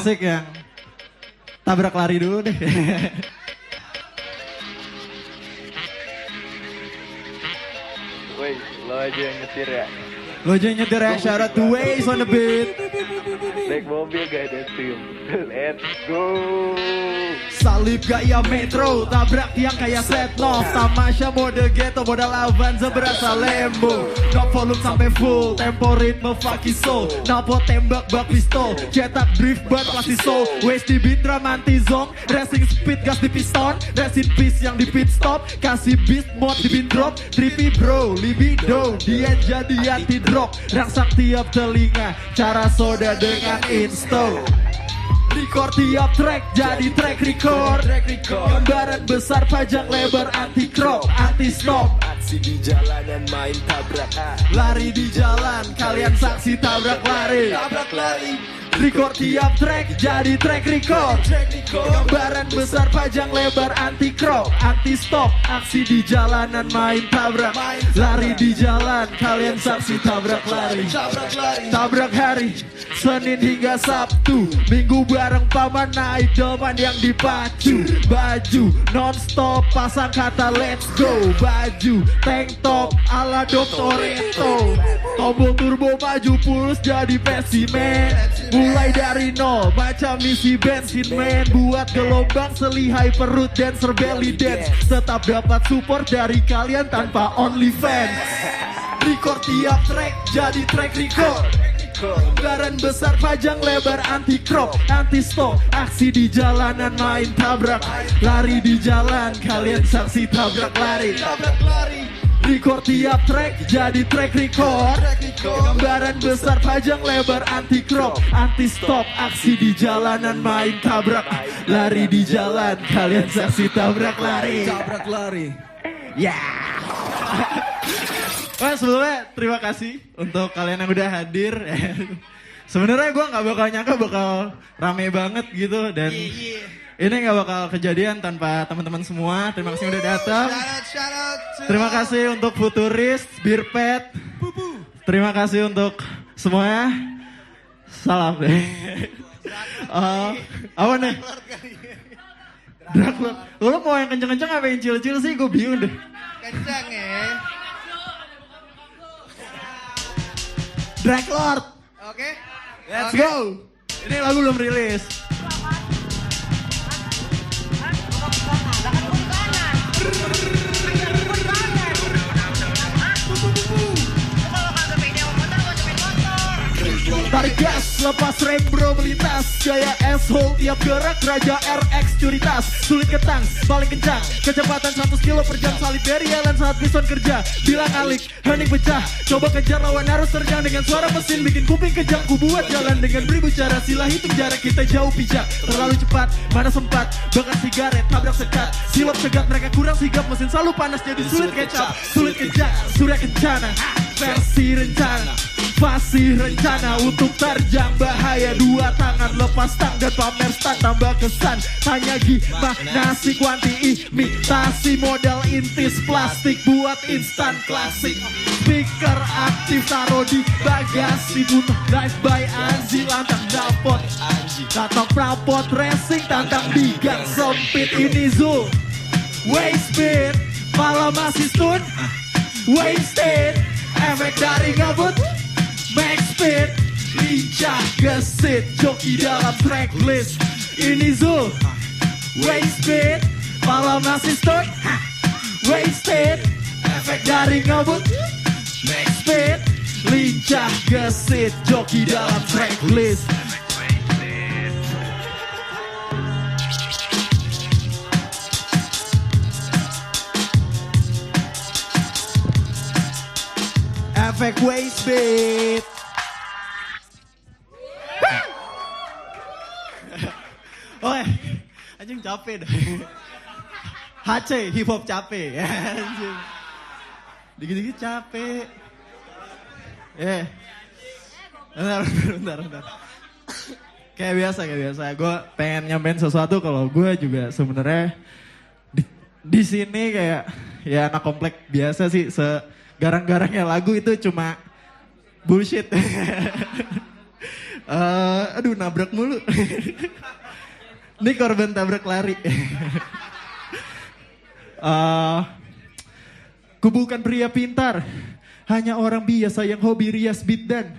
asik yang tabrak lari dulu deh. Woi, lo aja yang nyetir ya. Lo aja yang nyetir ya, shout out to Waze on the beat. Naik mobil gak ada tim. Let's go. Salib gaya metro, tabrak tiang kayak Setnov. Tamasya mode ghetto, modal Avanza berasa Lambo. Drop volume sampai full, tempo ritme fucking soul. Napo tembak bak pistol, cetak drift buat pasti soul. Waze di beat drum anti zone, racing speed gas di piston. Rest in peace yang di pit stop, kasih beast mode di beat drop. Trippy bro, libido, dia jadi anti drop. Rangsak tiap telinga, cara soda dengan install. Record tiap track jadi track record. Gambaran besar panjang lebar anti crop, anti stop. Aksi di jalanan main tabrak. Lari di jalan, kalian saksi tabrak lari. Record tiap track jadi track record. Gambaran besar panjang lebar anti crop, anti stop. Aksi di jalanan main tabrak. Lari di jalan, kalian saksi tabrak lari. Tabrak hari, Senin hingga Sabtu. Minggu bareng paman naik depan yang dipacu. Baju non-stop pasang kata let's go. Baju tank top ala Doktoreto. Tombol turbo maju pulus jadi pesimen. Mulai dari nol baca misi bensin man. Buat gelombang selihai perut dancer belly dance. Tetap dapat support dari kalian tanpa OnlyFans. Record tiap track jadi track record. Gambaran besar panjang lebar anti crop, anti stop. Aksi di jalanan main tabrak. Lari di jalan kalian saksi tabrak lari. Record tiap track jadi track record. Gambaran besar panjang lebar anti crop, anti stop. Aksi di jalanan main tabrak. Lari di jalan kalian saksi tabrak lari. Ya. Wah, sebelumnya terima kasih untuk kalian yang udah hadir. Sebenarnya gue nggak bakal nyangka bakal rame banget gitu dan ini nggak bakal kejadian tanpa teman-teman semua. Terima kasih udah datang. Terima kasih untuk Futuris, Birpet. Terima kasih untuk semuanya. Salam deh. Apa nih? Draklord. Lo mau yang kenceng-kenceng apa yang chill-chill sih? Gue bingung deh. Kenceng ya. Draklord. Oke. Let's go. Ini lagu belum rilis. Tarik gas, lepas rem bro melintas. Gaya asshole tiap gerak, Raja RX curi tas. Sulit ketang, paling kencang. Kecepatan 100 kilo per jam. Salib dari jalan saat piston kerja. Bilang alik, hening pecah. Coba kejar lawan harus terjang. Dengan suara mesin bikin kuping kejang. Ku buat jalan dengan beribu cara. Sila hitung jarak kita jauh pijak. Terlalu cepat, mana sempat. Bakar sigaret, tabrak sekat. Silap cegat, mereka kurang sigap. Mesin selalu panas jadi sulit kecap. Sulit kejar, surya kencana. Versi rencana, fasih rencana untuk terjang bahaya. Dua tangan lepas tang dan pamer stang tambah kesan. Tanya gimana si kuanti imitasi modal intis plastik buat instan klasik. Speaker aktif taruh di bagasi. Butuh drive by Anzi lantang dapot. Datang prapot racing tantang di gang sempit. Ini Zul waste speed malah masih stun. Wasted efek dari ngabut. Max speed, lincah gesit, joki dalam tracklist. Ini Zul, waste speed, malah masih stun. Wasted, efek dari ngabut. Max speed, lincah gesit, joki dalam tracklist. Efek waste beat. Oh, anjing capek dah. HC hip hop capek. Anjing. Dikit-dikit capek. Bentar. Kayak biasa. Gue pengen nyampein sesuatu kalau gue juga sebenarnya di sini kayak ya anak komplek biasa sih. Garang-garangnya lagu itu cuma bullshit. Aduh nabrak mulu. Ini korban tabrak lari. Ku bukan pria pintar, hanya orang biasa yang hobi rias beat dan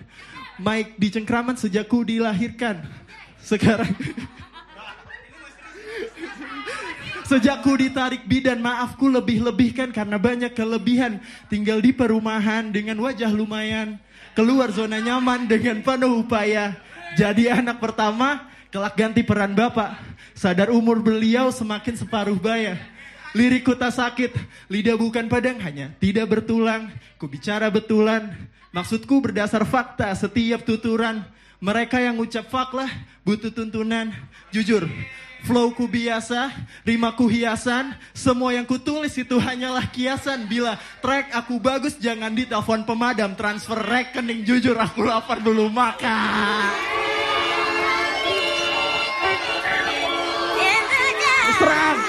mic di cengkraman sejak ku dilahirkan. Sejak ku ditarik bidan, maaf ku lebih-lebihkan karena banyak kelebihan. Tinggal di perumahan dengan wajah lumayan, keluar zona nyaman dengan penuh upaya. Jadi anak pertama, kelak ganti peran bapak. Sadar umur beliau semakin separuh baya. Lirikku tak sakit, lidah bukan padang, hanya tidak bertulang. Ku bicara betulan, maksudku berdasar fakta setiap tuturan. Mereka yang ucap faklah butuh tuntunan. Jujur, flowku biasa, rimaku hiasan. Semua yang kutulis itu hanyalah kiasan. Bila track aku bagus jangan ditelepon pemadam. Transfer rekening, jujur aku lapar belum makan. Serang.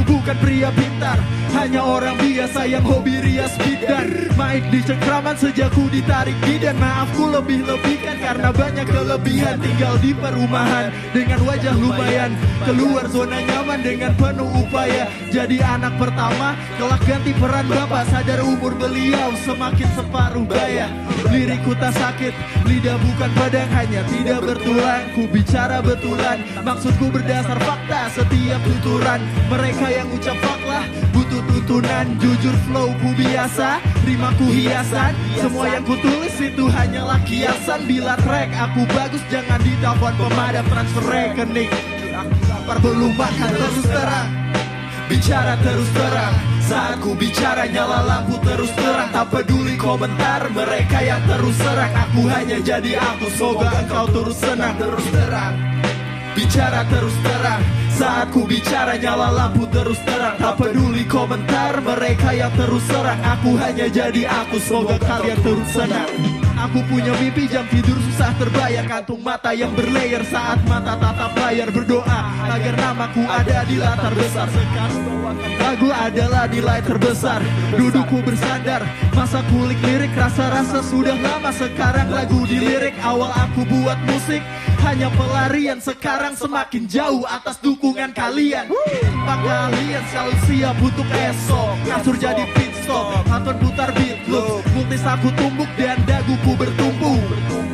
Bukan pria pintar, hanya orang biasa yang hobi rias bidan. Mic di cengkraman sejak ku ditarik bidan. Maaf ku lebih-lebihkan karena banyak kelebihan. Tinggal di perumahan dengan wajah lumayan, keluar zona nyaman dengan penuh upaya. Jadi anak pertama, kelak ganti peran bapak. Sadar umur beliau semakin separuh baya. Lirikku tak sakit, lidah bukan padang, hanya tidak bertulang. Ku bicara betulan, maksudku berdasar fakta setiap tuturan. Mereka yang ucap faklah butuh tuntunan. Jujur flowku biasa, rimaku hiasan. Semua yang kutulis itu hanyalah kiasan. Bila track aku bagus jangan ditelepon pemadam. Transfer rekening, aku lapar belum makan. Terus terang, bicara terus terang. Saat ku bicara nyala lampu terus terang. Tak peduli komentar mereka yang terus serang. Aku hanya jadi aku, semoga engkau terus senang. Terus terang, bicara terus terang. Saat ku bicara nyala lampu terus terang. Tak peduli komentar mereka yang terus serang. Aku hanya jadi aku, semoga kalian terus senang. Aku punya mimpi, jam tidur susah terbayar. Kantung mata yang berlayar saat mata tatap layar. Berdoa agar namaku ada di latar besar. Sekarang bawakan lagu adalah nilai terbesar. Dudukku bersandar, masa kulik lirik. Rasa-rasa sudah lama, sekarang lagu dilirik. Awal aku buat musik hanya pelarian. Sekarang semakin jauh atas dukungan kalian. Pak kalian selalu siap untuk esok. Kasur jadi pit stop, aton putar beat loop. Multis aku tumbuk dan daguku bertumbuh.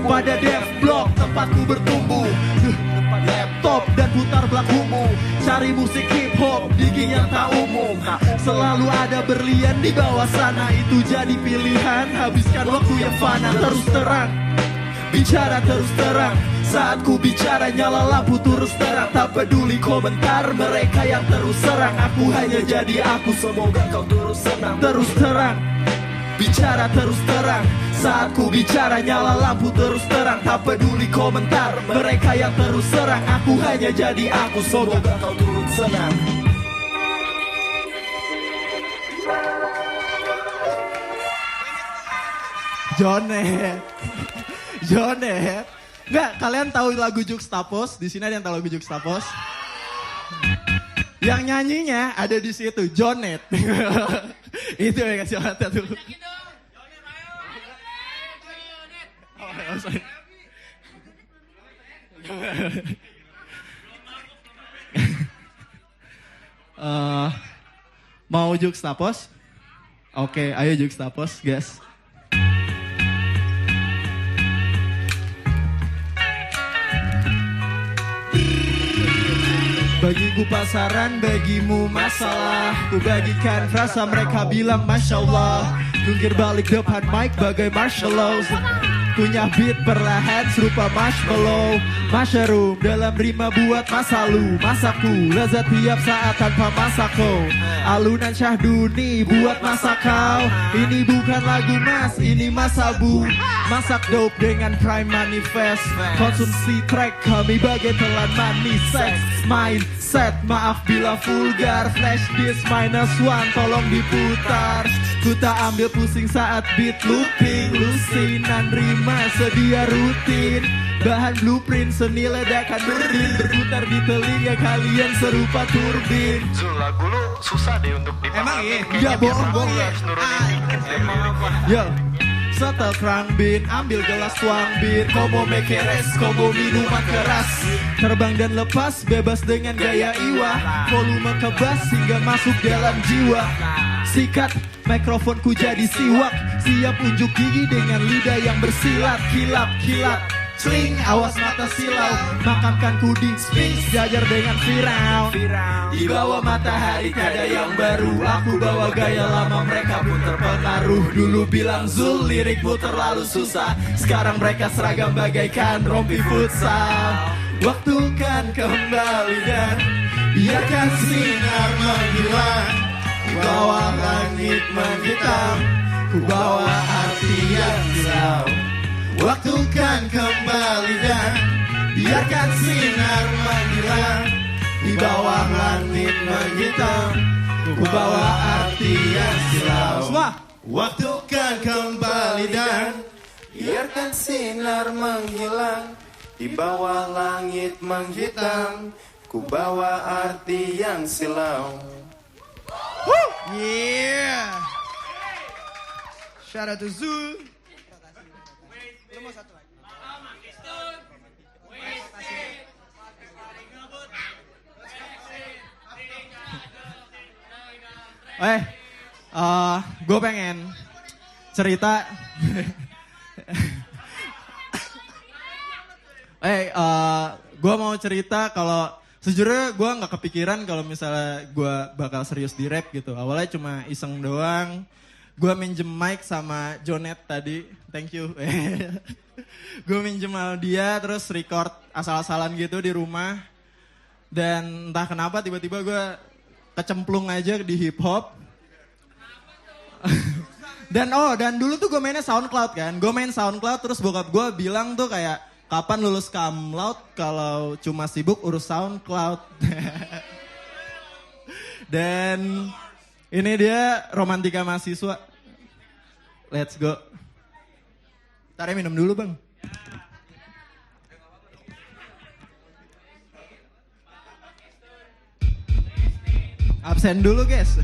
Pada dev block tempatku bertumbuh. Laptop dan putar belakangmu. Cari musik hip hop di gig yang tak umum. Selalu ada berlian di bawah sana. Itu jadi pilihan, habiskan waktu yang fana. Terus terang, bicara terus terang. Saat ku bicara nyala lampu terus terang. Tak peduli komentar mereka yang terus serang. Aku hanya jadi aku, semoga kau terus senang. Terus terang, bicara terus terang. Saat ku bicara nyala lampu terus terang. Tak peduli komentar mereka yang terus serang. Aku hanya jadi aku, semoga kau turut senang. Jonet. Jonet. Enggak, kalian tahu lagu Juxtapos? Di sini ada yang tahu lagu Juxtapos? Yang nyanyinya ada di situ, Jonet. Itu yang kasih mata tuh. Oh, sorry. Mau Juxtapos? Oke, ayo Juxtapos, guys. Bagiku pasaran, bagimu masalah. Ku bagikan frasa, mereka bilang Masya Allah. Jungkir balik depan mic bagai marshmallow. Punya beat perlahan serupa marshmallow. Mushroom dalam rima buat masa lu. Masaku lezat tiap saat tanpa masako. Alunan Syahduni buat masa kau. Ini bukan lagu mas, ini masabu. Masak dope dengan prime manifest. Konsumsi track kami bagai telan manis. Sex, mindset, maaf bila vulgar. Flash disk -1 tolong diputar. Ku tak ambil pusing saat beat looping. Lusinan rima sedia rutin. Bahan blueprint seni ledakan nurdin berputar di telinga kalian serupa turbin. Zul, lagu lu susah deh untuk Emang iya? Ya bohong ya. Emang apa? Yo, setel kerang bin, ambil gelas tuang bir. Kau mau mekeres, kau mau minuman keras. Terbang dan lepas, bebas dengan gaya iwa. Volume kebas hingga masuk dalam jiwa. Sikat, mikrofonku jadi siwak. Siap unjuk gigi dengan lidah yang bersilat. Kilap, kilap, sling, awas mata silau. Makamkan ku di Sphinx, jajar dengan Firaun. Di bawah matahari ada yang baru. Aku bawa gaya lama, mereka pun terpengaruh. Dulu bilang Zul, lirikmu terlalu susah. Sekarang mereka seragam bagaikan rompi futsal. Waktu kan kembali dan biarkan sinar menghilang. Ku bawa langit menghitam, ku bawa arti yang silau. Waktu kan kembali dan biarkan sinar menghilang. Di bawah langit menghitam, ku bawa arti yang silau. Semua. Waktu kan kembali dan biarkan sinar menghilang. Di bawah langit menghitam, ku bawa arti yang silau. Yeah. Shout out to Zul. Gue pengen cerita. Gue mau cerita kalau sejujurnya gue nggak kepikiran kalau misalnya gue bakal serius di rap gitu. Awalnya cuma iseng doang. Gue minjem mic sama Jonet tadi, thank you. Gue minjem sama dia terus record asal-asalan gitu di rumah. Dan entah kenapa tiba-tiba gue kecemplung aja di hip hop. Dan dulu tuh gue mainnya SoundCloud kan. Gue main SoundCloud terus bokap gue bilang tuh kayak, kapan lulus Kamlaut kalau cuma sibuk urus SoundCloud. Dan ini dia romantika mahasiswa. Let's go. Ntar ya minum dulu bang. Absen dulu guys.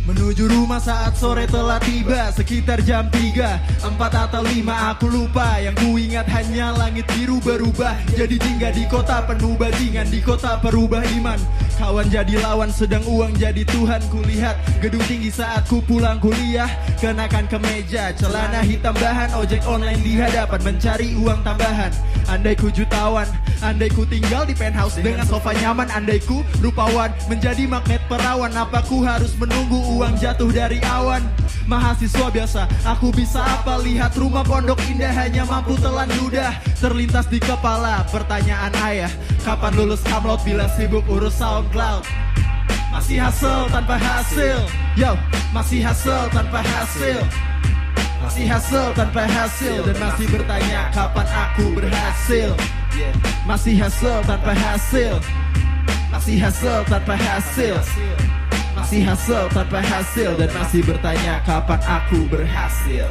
Menuju rumah saat sore telah tiba. Sekitar jam 3, 4 atau 5 aku lupa. Yang ku ingat hanya langit biru berubah jadi jingga di kota penuh bajingan. Di kota perubah iman. Kawan jadi lawan sedang uang jadi Tuhan. Kulihat gedung tinggi saat ku pulang kuliah. Kenakan kemeja, celana hitam bahan. Ojek online di hadapan mencari uang tambahan. Andai ku jutawan, andai ku tinggal di penthouse dengan sofa nyaman. Andai ku rupawan menjadi magnet perawan. Apa ku harus menunggu uang jatuh dari awan? Mahasiswa biasa, aku bisa apa? Lihat rumah pondok indah hanya mampu telan ludah. Terlintas di kepala pertanyaan ayah, kapan lulus Kamlaut bila sibuk urus SoundCloud? Masih hustle tanpa hasil. Yo, masih hustle tanpa hasil. Masih hustle tanpa hasil. Dan masih bertanya kapan aku berhasil. Masih hustle tanpa hasil. Masih hustle tanpa hasil. Masih hustle tanpa hasil. Dan masih bertanya kapan aku berhasil.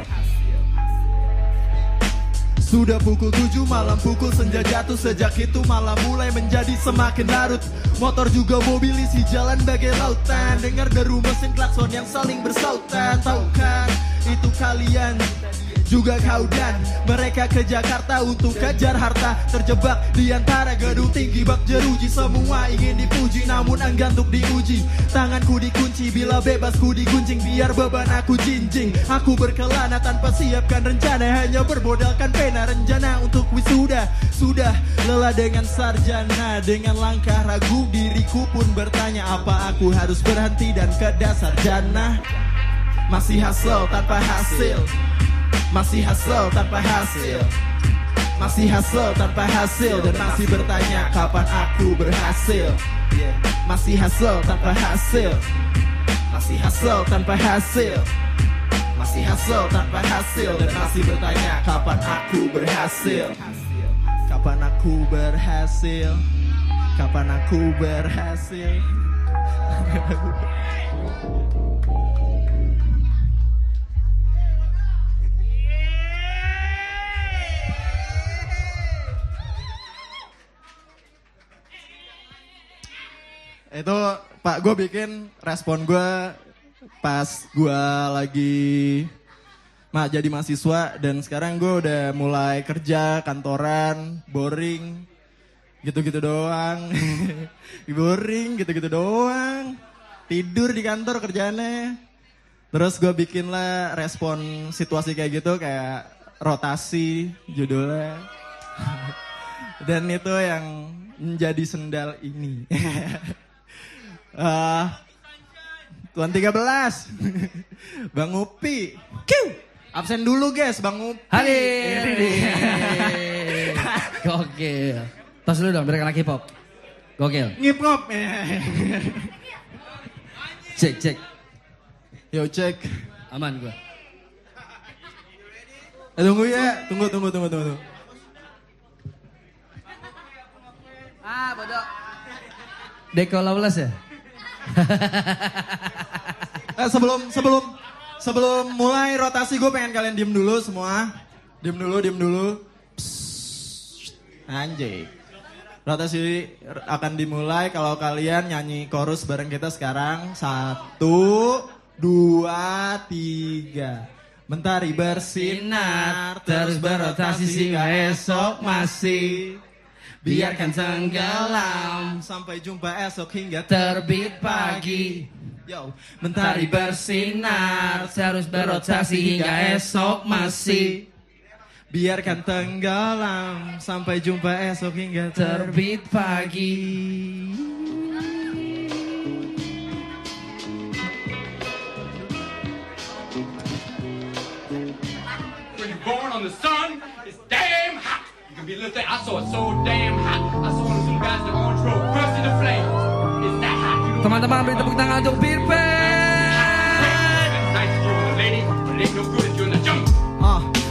Sudah pukul 7 malam, pukul senja jatuh. Sejak itu malam mulai menjadi semakin larut. Motor juga mobil isi jalan bagai lautan. Dengar deru mesin klakson yang saling bersautan. Tahu kan itu kalian juga kau dan mereka ke Jakarta untuk kejar harta. Terjebak di antara gedung tinggi bak jeruji. Semua ingin dipuji namun enggan untuk diuji. Tanganku dikunci bila bebas ku diguncing. Biar beban aku jinjing. Aku berkelana tanpa siapkan rencana. Hanya bermodalkan pena rencana untuk wisuda. Sudah lelah dengan sarjana. Dengan langkah ragu diriku pun bertanya, apa aku harus berhenti dan ke dasar jana? Masih hustle tanpa hasil. Masih hustle tanpa hasil. Masih hustle tanpa hasil. Dan masih bertanya kapan aku berhasil. Masih hustle tanpa hasil. Masih hustle tanpa hasil. Masih hustle tanpa hasil. Dan masih bertanya kapan aku berhasil. Kapan aku berhasil. Kapan aku berhasil. Itu Pak, gue bikin respon gue pas gue lagi jadi mahasiswa dan sekarang gue udah mulai kerja kantoran, boring, gitu-gitu doang. Boring, gitu-gitu doang. Tidur di kantor kerjaannya. Terus gue bikin lah respon situasi kayak gitu kayak rotasi judulnya. Dan itu yang menjadi sendal ini. Tuan 13 Bang Upi absen dulu guys, Bang Upi hadir. Gokil. Tos dulu dong, biar anak hip hop. Gokil. Hip hop. Cek. Yo cek. Aman gua. Tunggu ya, tunggu. Bodoh. Deko Lawless ya? Sebelum mulai rotasi gue pengen kalian diem dulu semua. Diem dulu. Psst. Anjay. Rotasi akan dimulai kalau kalian nyanyi chorus bareng kita sekarang. 1, 2, 3. Mentari bersinar terus berotasi hingga esok masih. Biarkan tenggelam sampai jumpa esok hingga terbit pagi. Yo, mentari bersinar terus berotasi hingga esok masih. Biarkan tenggelam sampai jumpa esok hingga terbit pagi. When you're born on the sun, it's damn hot. You can be a little thing. I saw it so damn hot. I saw one of them guys in the orange robe burst into flames. It's that hot. Teman-teman beri tepuk tangan untuk Pirpen. Nice to you, lady, but it ain't no good if you're in the jungle.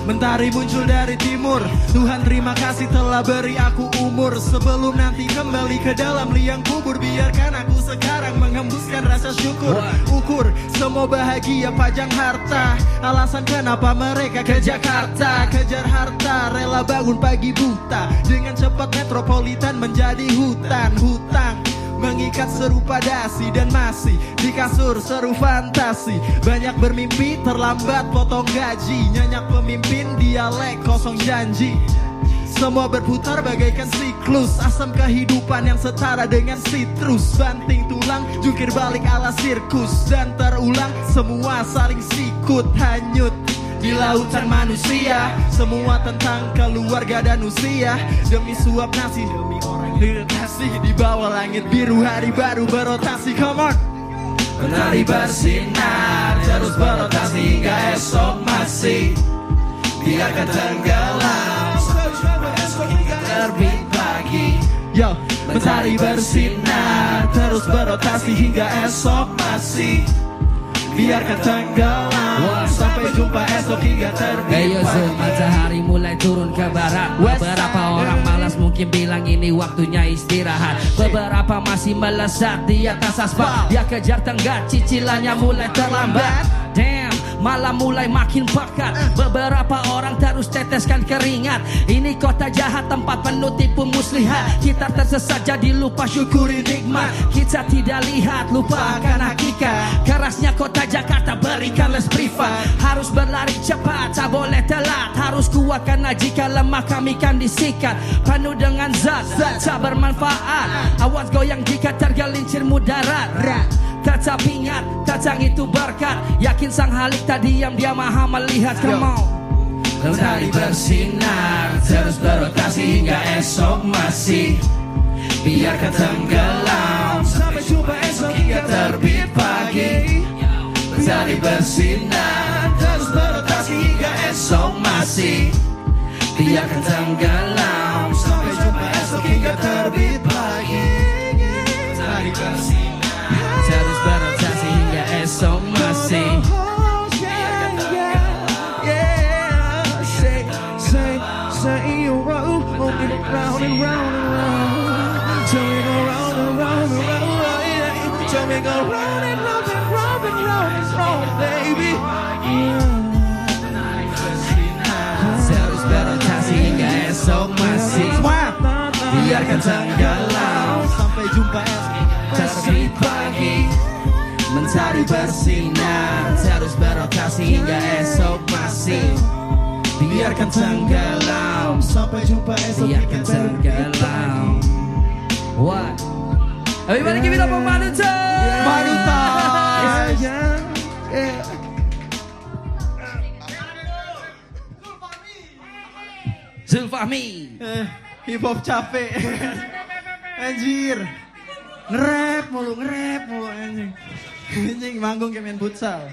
Mentari muncul dari timur. Tuhan terima kasih telah beri aku umur. Sebelum nanti kembali ke dalam liang kubur, biarkan aku sekarang menghembuskan rasa syukur. Ukur semua bahagia pajang harta. Alasan kenapa mereka ke Jakarta. Kejar harta, rela bangun pagi buta. Dengan cepat metropolitan menjadi hutan. Hutang mengikat serupa dasi dan masih di kasur seru fantasi. Banyak bermimpi terlambat potong gaji. Nyanyak pemimpin dialek kosong janji. Semua berputar bagaikan siklus. Asam kehidupan yang setara dengan sitrus. Banting tulang jungkir balik ala sirkus. Dan terulang semua saling sikut hanyut di lautan manusia. Semua tentang keluarga dan usia. Demi suap nasi, demi orang dirotasi. Di bawah langit biru hari baru berotasi. Come on. Mentari bersinar terus berotasi hingga esok masih. Biarkan tenggelam sampai esok hingga terbit pagi. Yo, mentari bersinar terus berotasi hingga esok masih. Biarkan tenggelam sampai jumpa esok hingga terbit pagi. Matahari mulai turun ke barat. Beberapa orang malas mungkin bilang ini waktunya istirahat. Beberapa masih melesat di atas aspal. Dia kejar tenggat, cicilannya mulai terlambat. Damn, malam mulai makin pekat. Beberapa orang terus teteskan keringat. Ini kota jahat, tempat penuh tipu muslihat. Kita tersesat jadi lupa syukuri nikmat. Kita tidak lihat, lupa akan hakikat. Kerasnya kota Jakarta berikan les privat. Harus berlari cepat, tak boleh telat. Harus kuat karena jika lemah kami kan disikat. Penuh dengan zat, tak bermanfaat. Awas goyang jika tergelincir mudarat. Tetap ingat, datang itu berkat. Yakin sang halik tak diam, dia maha melihat. Come on. Mentari bersinar terus berotasi hingga esok masih. Biarkan tenggelam sampai jumpa esok hingga terbit pagi. Mentari bersinar terus berotasi hingga esok masih. Biarkan tenggelam sampai jumpa esok hingga terbit pagi. Mentari bersinar terus berotasi hingga esok masih. Biarkan tenggelam. Say you roll round and round and round. So we go round and round and round. So So we go round and round and round and round and round, baby. Terus berotasi hingga esok masih biarkan tenggelam Sampai jumpa terbit pagi mentari bersinar. Terus berotasi hingga esok masih biarkan tenggelam. Sampai jumpa esok Biarkan tenggelam. What? Everybody give it up for Manuta. Manuta. Zulfahmi. Hip hop capek. Anjir. Nge-rap mulu anjing. Anjing manggung kayak main futsal.